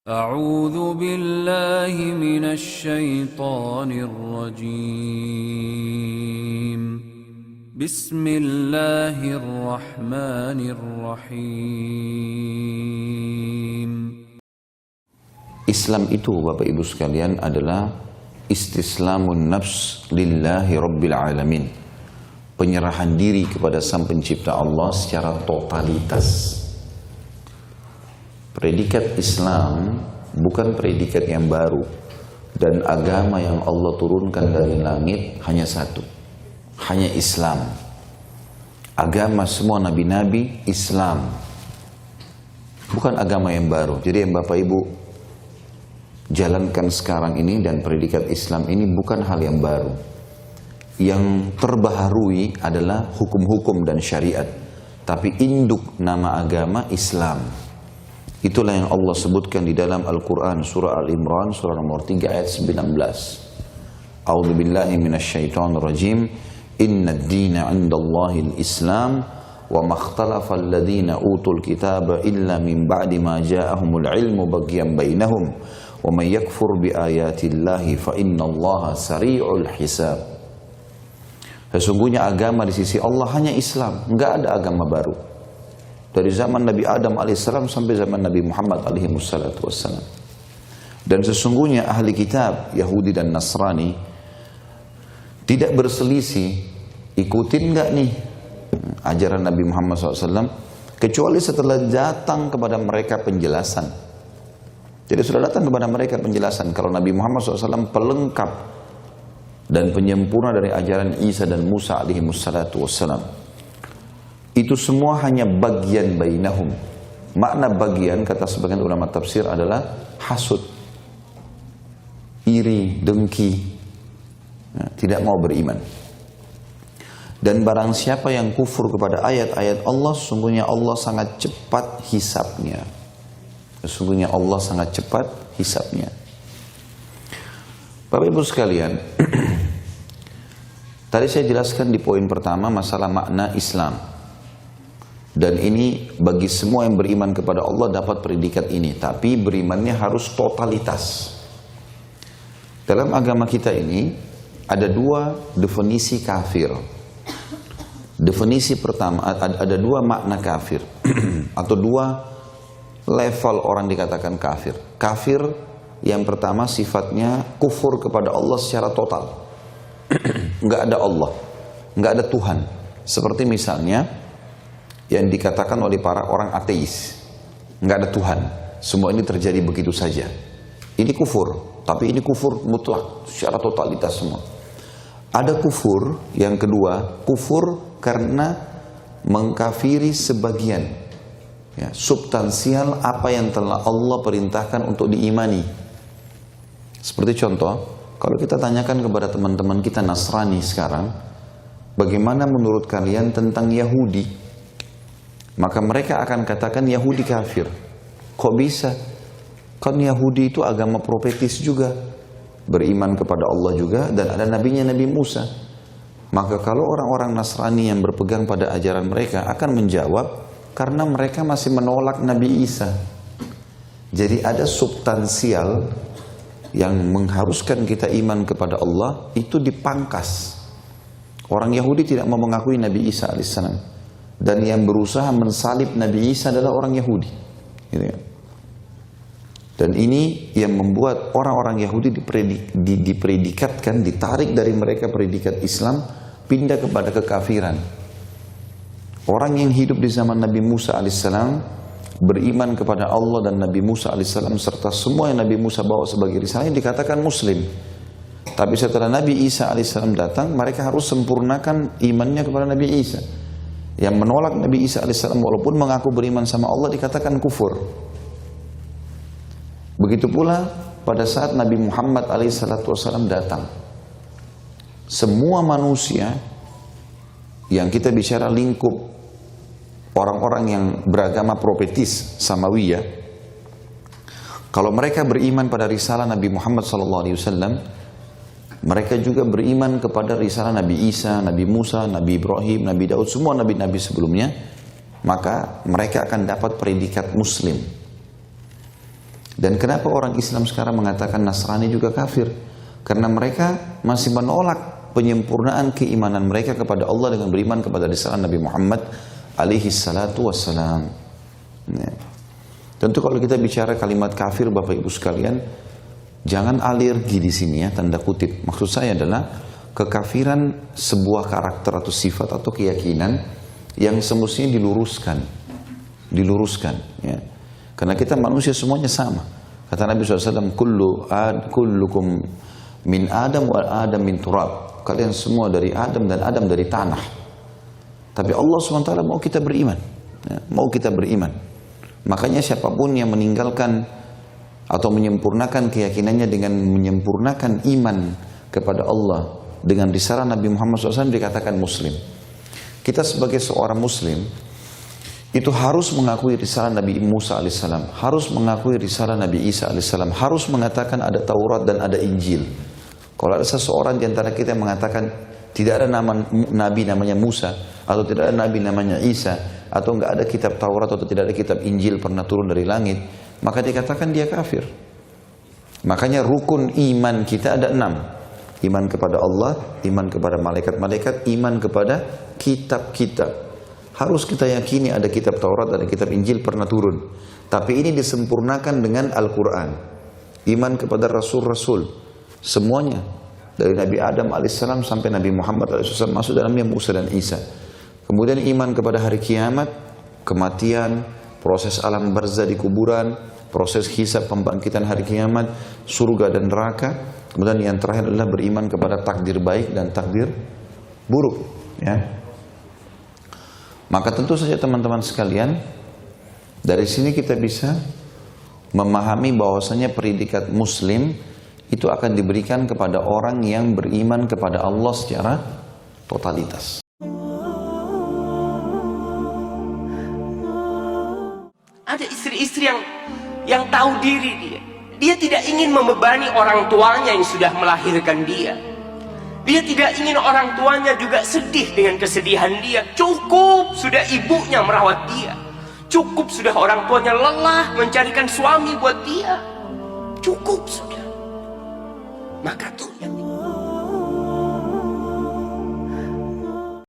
أعوذ بالله من الشيطان الرجيم بسم الله الرحمن الرحيم. Islam itu, Bapak Ibu sekalian, adalah istislamun nafs lillahi rabbil alamin. Penyerahan diri kepada Sang Pencipta Allah secara totalitas. Predikat Islam bukan predikat yang baru, dan agama yang Allah turunkan dari langit hanya satu, hanya Islam. Agama semua nabi-nabi Islam, bukan agama yang baru. Jadi yang Bapak Ibu jalankan sekarang ini dan predikat Islam ini bukan hal yang baru. Yang terbaharui adalah hukum-hukum dan syariat, tapi induk nama agama Islam. Itulah yang Allah sebutkan di dalam Al-Quran, surah Al-Imran, surah nomor 3 ayat 19. A'udzu billahi minasyaitonir rajim. Innad dina 'indallahi al-Islam wa makhtalafa alladhina utul kitaba illa min ba'di ma ja'ahumul ilmu baghyan bainahum wa may yakfur bi ayatillahi fa innallaha sari'ul hisab. Sesungguhnya agama di sisi Allah hanya Islam, enggak ada agama baru. Dari zaman Nabi Adam alaihissalam sampai zaman Nabi Muhammad alaihissalam. Dan sesungguhnya ahli kitab Yahudi dan Nasrani tidak berselisih, ikutin enggak nih ajaran Nabi Muhammad SAW, kecuali setelah datang kepada mereka penjelasan. Jadi sudah datang kepada mereka penjelasan kalau Nabi Muhammad SAW pelengkap dan penyempurna dari ajaran Isa dan Musa alaihissalam. Itu semua hanya bagian bainahum. Makna bagian, kata sebagian ulama tafsir, adalah hasud, iri, dengki, tidak mau beriman. Dan barang siapa yang kufur kepada ayat-ayat Allah, sesungguhnya Allah sangat cepat hisabnya. Sesungguhnya Allah sangat cepat hisabnya. Bapak Ibu sekalian, tadi saya jelaskan di poin pertama masalah makna Islam. Dan ini bagi semua yang beriman kepada Allah dapat predikat ini. Tapi berimannya harus totalitas. Dalam agama kita ini ada dua definisi kafir. Definisi pertama, ada dua makna kafir. Atau dua level orang dikatakan kafir. Kafir yang pertama sifatnya kufur kepada Allah secara total. Nggak ada Allah, nggak ada Tuhan. Seperti misalnya yang dikatakan oleh para orang ateis, nggak ada Tuhan, semua ini terjadi begitu saja. Ini kufur, tapi ini kufur mutlak, secara totalitas semua. Ada kufur yang kedua, kufur karena mengkafiri sebagian, ya, substansial apa yang telah Allah perintahkan untuk diimani. Seperti contoh, kalau kita tanyakan kepada teman-teman kita Nasrani sekarang, bagaimana menurut kalian tentang Yahudi? Maka mereka akan katakan Yahudi kafir. Kok bisa? Kan Yahudi itu agama profetis juga, beriman kepada Allah juga, dan ada nabinya Nabi Musa. Maka kalau orang-orang Nasrani yang berpegang pada ajaran mereka akan menjawab, karena mereka masih menolak Nabi Isa. Jadi ada substansial yang mengharuskan kita iman kepada Allah itu dipangkas. Orang Yahudi tidak mau mengakui Nabi Isa alaihissalam. Dan yang berusaha mensalib Nabi Isa adalah orang Yahudi, gitu ya. Dan ini yang membuat orang-orang Yahudi dipredikatkan, ditarik dari mereka predikat Islam, pindah kepada kekafiran. Orang yang hidup di zaman Nabi Musa alaihissalam beriman kepada Allah dan Nabi Musa alaihissalam serta semua yang Nabi Musa bawa sebagai risalah dikatakan Muslim. Tapi setelah Nabi Isa alaihissalam datang, mereka harus sempurnakan imannya kepada Nabi Isa. Yang menolak Nabi Isa alaihissalam walaupun mengaku beriman sama Allah dikatakan kufur. Begitu pula pada saat Nabi Muhammad alaihissalam datang, semua manusia yang kita bicara lingkup orang-orang yang beragama profetis samawiyah, kalau mereka beriman pada risalah Nabi Muhammad SAW, mereka juga beriman kepada risalah Nabi Isa, Nabi Musa, Nabi Ibrahim, Nabi Daud, semua nabi-nabi sebelumnya. Maka mereka akan dapat predikat Muslim. Dan kenapa orang Islam sekarang mengatakan Nasrani juga kafir? Karena mereka masih menolak penyempurnaan keimanan mereka kepada Allah dengan beriman kepada risalah Nabi Muhammad alaihi salatu wassalam. Ya. Tentu kalau kita bicara kalimat kafir, Bapak Ibu sekalian, jangan alergi di sini ya, tanda kutip. Maksud saya adalah kekafiran sebuah karakter atau sifat atau keyakinan yang semestinya diluruskan ya. Karena kita manusia semuanya sama. Kata Nabi SAW, kullukum min Adam wa Adam min turab. Kalian semua dari Adam dan Adam dari tanah. Tapi Allah SWT mau kita beriman ya, mau kita beriman. Makanya siapapun yang meninggalkan atau menyempurnakan keyakinannya dengan menyempurnakan iman kepada Allah dengan risalah Nabi Muhammad SAW dikatakan muslim. Kita sebagai seorang muslim itu harus mengakui risalah Nabi Musa alaihissalam, harus mengakui risalah Nabi Isa alaihissalam, harus mengatakan ada Taurat dan ada Injil. Kalau ada seseorang di antara kita yang mengatakan tidak ada nama Nabi namanya Musa, atau tidak ada Nabi namanya Isa, atau enggak ada kitab Taurat atau tidak ada kitab Injil pernah turun dari langit, maka dikatakan dia kafir. Makanya rukun iman kita ada 6. Iman kepada Allah, iman kepada malaikat-malaikat, iman kepada kitab-kitab. Harus kita yakini ada kitab Taurat, ada kitab Injil pernah turun. Tapi ini disempurnakan dengan Al-Quran. Iman kepada Rasul-Rasul. Semuanya. Dari Nabi Adam alaihissalam sampai Nabi Muhammad alaihissalam masuk dalamnya Musa dan Isa. Kemudian iman kepada hari kiamat, kematian, proses alam barzah di kuburan, proses hisab pembangkitan hari kiamat, surga dan neraka. Kemudian yang terakhir adalah beriman kepada takdir baik dan takdir buruk. Ya. Maka tentu saja teman-teman sekalian, dari sini kita bisa memahami bahwasanya predikat muslim itu akan diberikan kepada orang yang beriman kepada Allah secara totalitas. Ada istri-istri yang tahu diri dia. Dia tidak ingin membebani orang tuanya yang sudah melahirkan dia. Dia tidak ingin orang tuanya juga sedih dengan kesedihan dia. Cukup sudah ibunya merawat dia. Cukup sudah orang tuanya lelah mencarikan suami buat dia. Cukup sudah. Maka tuh